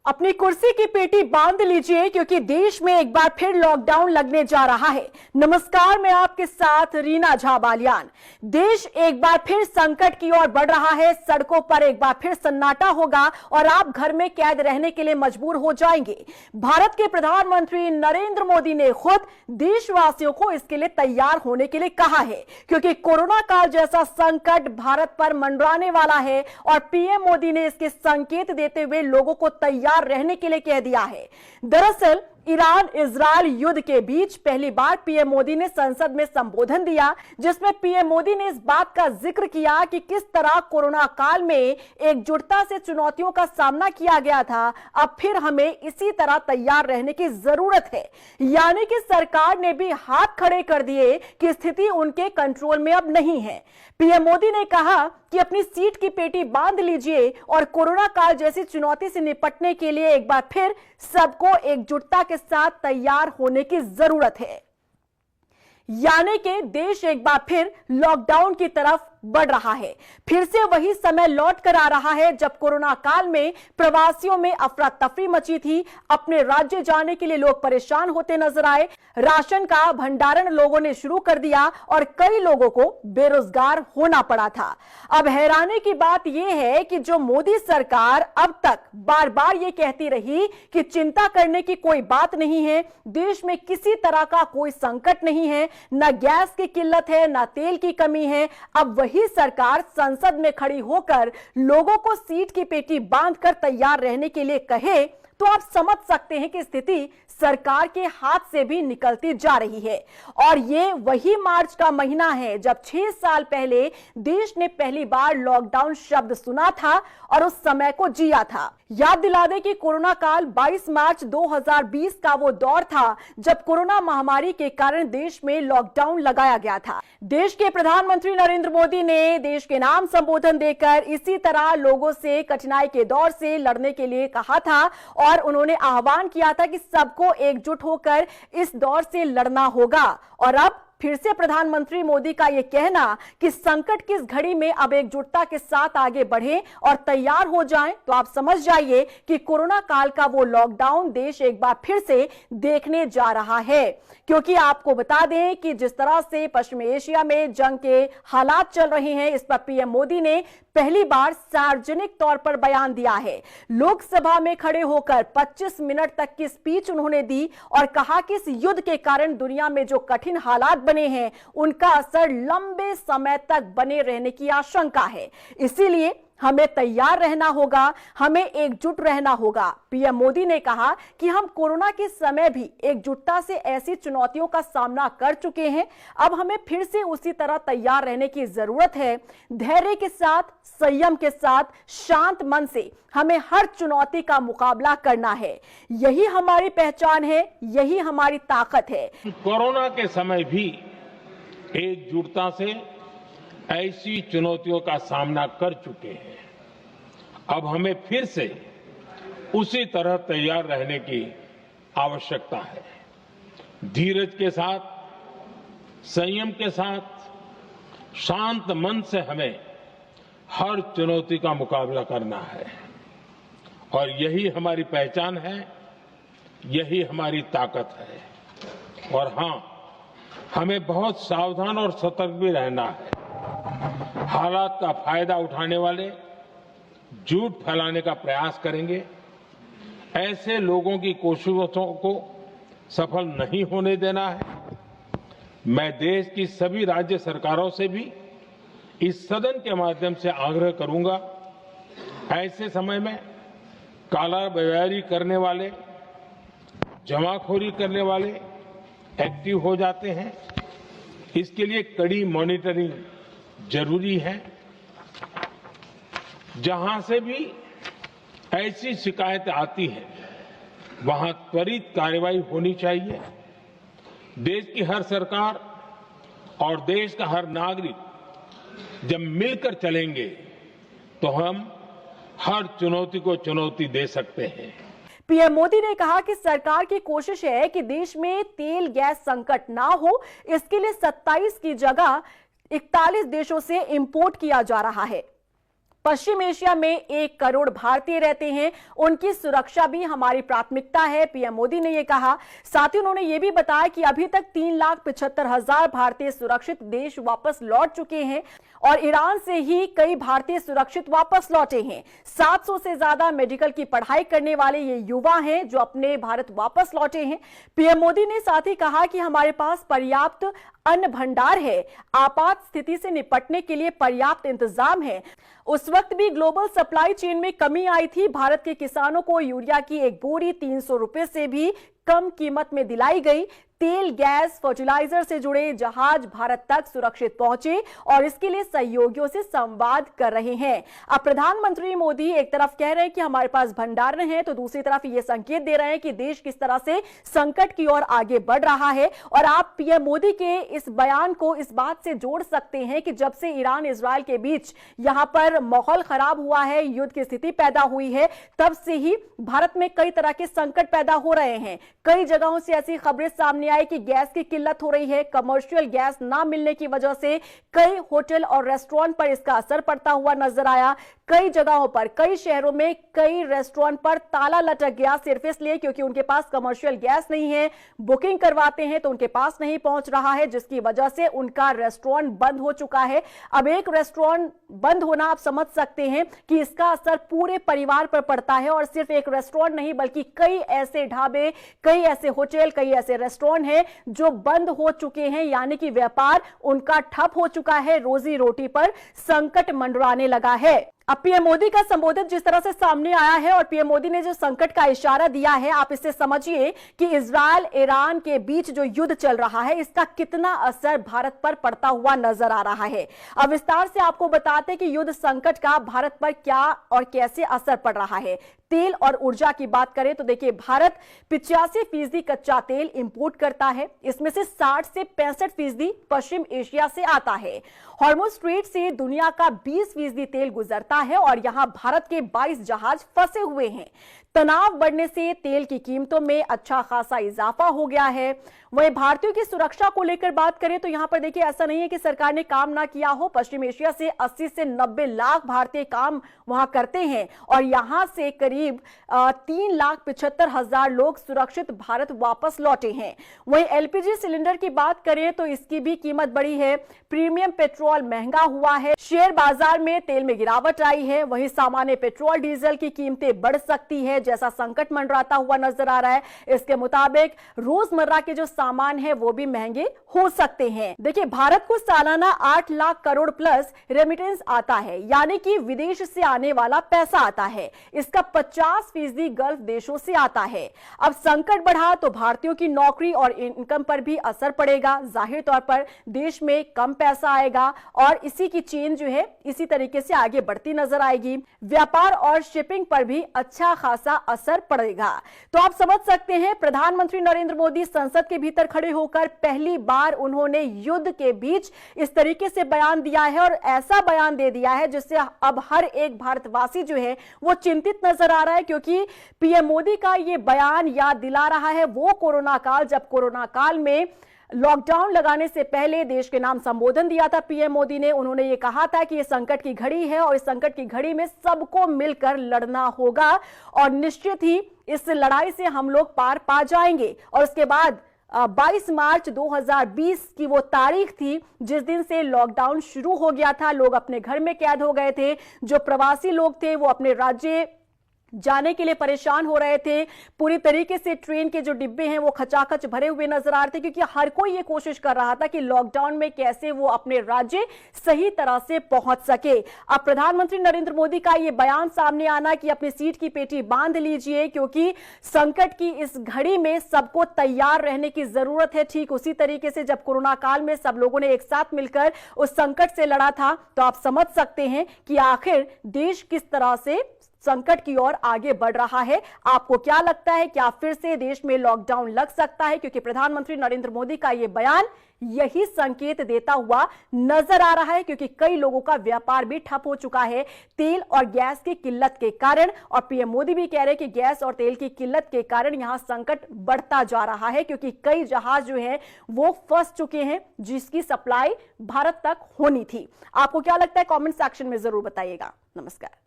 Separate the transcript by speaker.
Speaker 1: अपनी कुर्सी की पेटी बांध लीजिए क्योंकि देश में एक बार फिर लॉकडाउन लगने जा रहा है। नमस्कार, मैं आपके साथ रीना झा बालियान। देश एक बार फिर संकट की ओर बढ़ रहा है। सड़कों पर एक बार फिर सन्नाटा होगा और आप घर में कैद रहने के लिए मजबूर हो जाएंगे। भारत के प्रधानमंत्री नरेंद्र मोदी ने खुद देशवासियों को इसके लिए तैयार होने के लिए कहा है, क्योंकि कोरोना काल जैसा संकट भारत पर मंडराने वाला है और पीएम मोदी ने इसके संकेत देते हुए लोगों को तैयार रहने के लिए कह दिया है। दरअसल ईरान इजरायल युद्ध के बीच पहली बार पीएम मोदी ने संसद में संबोधन दिया, जिसमें पीएम मोदी ने इस बात का जिक्र किया कि किस तरह कोरोना काल में एकजुटता से चुनौतियों का सामना किया गया था। अब फिर हमें इसी तरह तैयार रहने की जरूरत है। यानी कि सरकार ने भी हाथ खड़े कर दिए कि स्थिति उनके कंट्रोल में अब नहीं है। पीएम मोदी ने कहा कि अपनी सीट की पेटी बांध लीजिए और कोरोना काल जैसी चुनौती से निपटने के लिए एक बार फिर सबको एकजुटता के साथ तैयार होने की जरूरत है। यानी कि देश एक बार फिर लॉकडाउन की तरफ बढ़ रहा है। फिर से वही समय लौट कर आ रहा है जब कोरोना काल में प्रवासियों में अफरा तफरी मची थी। अपने राज्य जाने के लिए लोग परेशान होते नजर आए। राशन का भंडारण लोगों ने शुरू कर दिया और कई लोगों को बेरोजगार होना पड़ा था। अब हैरानी की बात यह है कि जो मोदी सरकार अब तक बार बार ये कहती रही कि चिंता करने की कोई बात नहीं है, देश में किसी तरह का कोई संकट नहीं है, न गैस की किल्लत है, न तेल की कमी है, अब वही सरकार संसद में खड़ी होकर लोगों को सीट की पेटी बांधकर तैयार रहने के लिए कहे तो आप समझ सकते हैं कि स्थिति सरकार के हाथ से भी निकलती जा रही है। और ये वही मार्च का महीना है जब 6 साल पहले देश ने पहली बार लॉकडाउन शब्द सुना था और उस समय को जिया था। याद दिला दें कि कोरोना काल 22 मार्च 2020 का वो दौर था जब कोरोना महामारी के कारण देश में लॉकडाउन लगाया गया था। देश के प्रधानमंत्री नरेंद्र मोदी ने देश के नाम संबोधन देकर इसी तरह लोगों से कठिनाई के दौर से लड़ने के लिए कहा था और उन्होंने आह्वान किया था कि सबको एकजुट होकर इस दौर से लड़ना होगा। और अब फिर से प्रधानमंत्री मोदी का यह कहना कि संकट की इस घड़ी में अब एकजुटता के साथ आगे बढ़ें और तैयार हो जाएं, तो आप समझ जाइए कि कोरोना काल का वो लॉकडाउन देश एक बार फिर से देखने जा रहा है। क्योंकि आपको बता दें कि जिस तरह से पश्चिमी एशिया में जंग के हालात चल रहे हैं, इस पर पीएम मोदी ने पहली बार सार्वजनिक तौर पर बयान दिया है। लोकसभा में खड़े होकर 25 मिनट तक की स्पीच उन्होंने दी और कहा कि इस युद्ध के कारण दुनिया में जो कठिन हालात बने हैं उनका असर लंबे समय तक बने रहने की आशंका है। इसीलिए हमें तैयार रहना होगा, हमें एकजुट रहना होगा। पीएम मोदी ने कहा कि हम कोरोना के समय भी एकजुटता से ऐसी चुनौतियों का सामना कर चुके हैं, अब हमें फिर से उसी तरह तैयार रहने की जरूरत है। धैर्य के साथ, संयम के साथ, शांत मन से हमें हर चुनौती का मुकाबला करना है। यही हमारी पहचान है, यही हमारी ताकत है।
Speaker 2: कोरोना के समय भी एकजुटता से ऐसी चुनौतियों का सामना कर चुके हैं। अब हमें फिर से उसी तरह तैयार रहने की आवश्यकता है। धीरज के साथ, संयम के साथ, शांत मन से हमें हर चुनौती का मुकाबला करना है और यही हमारी पहचान है, यही हमारी ताकत है। और हां, हमें बहुत सावधान और सतर्क भी रहना है। हालात का फायदा उठाने वाले झूठ फैलाने का प्रयास करेंगे, ऐसे लोगों की कोशिशों को सफल नहीं होने देना है। मैं देश की सभी राज्य सरकारों से भी इस सदन के माध्यम से आग्रह करूंगा, ऐसे समय में कालाबाजारी करने वाले, जमाखोरी करने वाले एक्टिव हो जाते हैं। इसके लिए कड़ी मॉनिटरिंग जरूरी है। जहां से भी ऐसी शिकायतें आती हैं, वहां त्वरित कार्रवाई होनी चाहिए। देश की हर सरकार और देश का हर नागरिक जब मिलकर चलेंगे तो हम हर चुनौती को चुनौती दे सकते हैं।
Speaker 1: पीएम मोदी ने कहा कि सरकार की कोशिश है कि देश में तेल गैस संकट ना हो। इसके लिए 27 की जगह 41 देशों से इंपोर्ट किया जा रहा है। पश्चिम एशिया में 1 करोड़ भारतीय रहते हैं, उनकी सुरक्षा भी हमारी प्राथमिकता है, पीएम मोदी ने यह कहा। साथ ही उन्होंने यह भी बताया कि अभी तक 3,75,000 भारतीय सुरक्षित देश वापस लौट चुके हैं और ईरान से ही कई भारतीय सुरक्षित वापस लौटे हैं। 700 से ज्यादा मेडिकल की पढ़ाई करने वाले ये युवा हैं जो अपने भारत वापस लौटे हैं। पीएम मोदी ने साथ ही कहा कि हमारे पास पर्याप्त अन्न भंडार है, आपात स्थिति से निपटने के लिए पर्याप्त इंतजाम है। उस वक्त भी ग्लोबल सप्लाई चेन में कमी आई थी। भारत के किसानों को यूरिया की एक बोरी 300 रुपए से भी कम कीमत में दिलाई गई। तेल, गैस, फर्टिलाइजर से जुड़े जहाज भारत तक सुरक्षित पहुंचे और इसके लिए सहयोगियों से संवाद कर रहे हैं। अब प्रधानमंत्री मोदी एक तरफ कह रहे हैं कि हमारे पास भंडार है, तो दूसरी तरफ ये संकेत दे रहे हैं कि देश किस तरह से संकट की ओर आगे बढ़ रहा है। और आप पीएम मोदी के इस बयान को इस बात से जोड़ सकते हैं कि जब से ईरान इजरायल के बीच यहां पर माहौल खराब हुआ है, युद्ध की स्थिति पैदा हुई है, तब से ही भारत में कई तरह के संकट पैदा हो रहे हैं। कई जगहों से ऐसी खबरें सामने आई कि गैस की किल्लत हो रही है। कमर्शियल गैस ना मिलने की वजह से कई होटल और रेस्टोरेंट पर इसका असर पड़ता हुआ नजर आया। कई जगहों पर, कई शहरों में कई रेस्टोरेंट पर ताला लटक गया, सिर्फ इसलिए क्योंकि उनके पास कमर्शियल गैस नहीं है। बुकिंग करवाते हैं तो उनके पास नहीं पहुंच रहा है, जिसकी वजह से उनका रेस्टोरेंट बंद हो चुका है। अब एक रेस्टोरेंट बंद होना आप समझ सकते हैं कि इसका असर पूरे परिवार पर पड़ता है। और सिर्फ एक रेस्टोरेंट नहीं बल्कि कई ऐसे ढाबे, कई ऐसे होटल, कई ऐसे रेस्टोरेंट हैं जो बंद हो चुके हैं, यानी कि व्यापार उनका ठप हो चुका है। रोजी रोटी पर संकट मंडराने लगा है। अब पीएम मोदी का संबोधन जिस तरह से सामने आया है और पीएम मोदी ने जो संकट का इशारा दिया है, आप इससे समझिए कि इजरायल ईरान के बीच जो युद्ध चल रहा है, इसका कितना असर भारत पर पड़ता हुआ नजर आ रहा है। अब विस्तार से आपको बताते कि युद्ध संकट का भारत पर क्या और कैसे असर पड़ रहा है। तेल और ऊर्जा की बात करें तो देखिए, भारत 85% कच्चा तेल इंपोर्ट करता है। इसमें से 60 से 65% पश्चिम एशिया से आता है। हॉर्मुज स्ट्रेट से दुनिया का 20% तेल गुजरता है और यहां भारत के 22 जहाज फंसे हुए हैं। तनाव बढ़ने से तेल की कीमतों में अच्छा खासा इजाफा हो गया है। वहीं भारतीयों की सुरक्षा को लेकर बात करें तो यहां पर देखिए, ऐसा नहीं है कि सरकार ने काम ना किया हो। पश्चिम एशिया से 80 से 90 लाख भारतीय काम वहां करते हैं और यहां से करीब 3,75,000 लोग सुरक्षित भारत वापस लौटे हैं। वहीं एलपीजी सिलेंडर की बात करें तो इसकी भी कीमत बढ़ी है। प्रीमियम पेट्रोल महंगा हुआ है। शेयर बाजार में तेल में गिरावट आई है। वहीं सामान्य पेट्रोल डीजल की कीमतें बढ़ सकती है, जैसा संकट मंडराता हुआ नजर आ रहा है। इसके मुताबिक रोजमर्रा के जो सामान है वो भी महंगे हो सकते हैं। देखिए, भारत को सालाना 8 लाख करोड़ प्लस रेमिटेंस आता है, यानी कि विदेश से आने वाला पैसा आता है। इसका 50% गल्फ देशों से आता है। अब संकट बढ़ा तो भारतीयों की नौकरी और इनकम पर भी असर पड़ेगा। जाहिर तौर पर देश में कम पैसा आएगा और इसी की चेन जो है इसी तरीके से आगे बढ़ती नजर आएगी। व्यापार और शिपिंग पर भी अच्छा खासा असर पड़ेगा। तो आप समझ सकते हैं, प्रधानमंत्री नरेंद्र मोदी संसद के भीतर खड़े होकर पहली बार उन्होंने युद्ध के बीच इस तरीके से बयान दिया है और ऐसा बयान दे दिया है जिससे अब हर एक भारतवासी जो है वो चिंतित नजर आ रहा है, क्योंकि पीएम मोदी का ये बयान याद दिला रहा है वो कोरोना काल, जब कोरोना काल में लॉकडाउन लगाने से पहले देश के नाम संबोधन दिया था पीएम मोदी ने। उन्होंने ये कहा था कि ये संकट की घड़ी है और इस संकट की घड़ी में सबको मिलकर लड़ना होगा और निश्चित ही इस लड़ाई से हम लोग पार पा जाएंगे। और उसके बाद 22 मार्च 2020 की वो तारीख थी जिस दिन से लॉकडाउन शुरू हो गया था। लोग अपने घर में कैद हो गए थे। जो प्रवासी लोग थे वो अपने राज्य जाने के लिए परेशान हो रहे थे। पूरी तरीके से ट्रेन के जो डिब्बे हैं वो खचाखच भरे हुए नजर आ रहे थे, क्योंकि हर कोई ये कोशिश कर रहा था कि लॉकडाउन में कैसे वो अपने राज्य सही तरह से पहुंच सके। अब प्रधानमंत्री नरेंद्र मोदी का ये बयान सामने आना कि अपनी सीट की पेटी बांध लीजिए, क्योंकि संकट की इस घड़ी में सबको तैयार रहने की जरूरत है। ठीक उसी तरीके से जब कोरोना काल में सब लोगों ने एक साथ मिलकर उस संकट से लड़ा था, तो आप समझ सकते हैं कि आखिर देश किस तरह से संकट की ओर आगे बढ़ रहा है। आपको क्या लगता है, क्या फिर से देश में लॉकडाउन लग सकता है? क्योंकि प्रधानमंत्री नरेंद्र मोदी का यह बयान यही संकेत देता हुआ नजर आ रहा है, क्योंकि कई लोगों का व्यापार भी ठप हो चुका है तेल और गैस की किल्लत के कारण। और पीएम मोदी भी कह रहे हैं कि गैस और तेल की किल्लत के कारण यहां संकट बढ़ता जा रहा है, क्योंकि कई जहाज जो है वो फंस चुके हैं जिसकी सप्लाई भारत तक होनी थी। आपको क्या लगता है, कमेंट सेक्शन में जरूर बताइएगा। नमस्कार।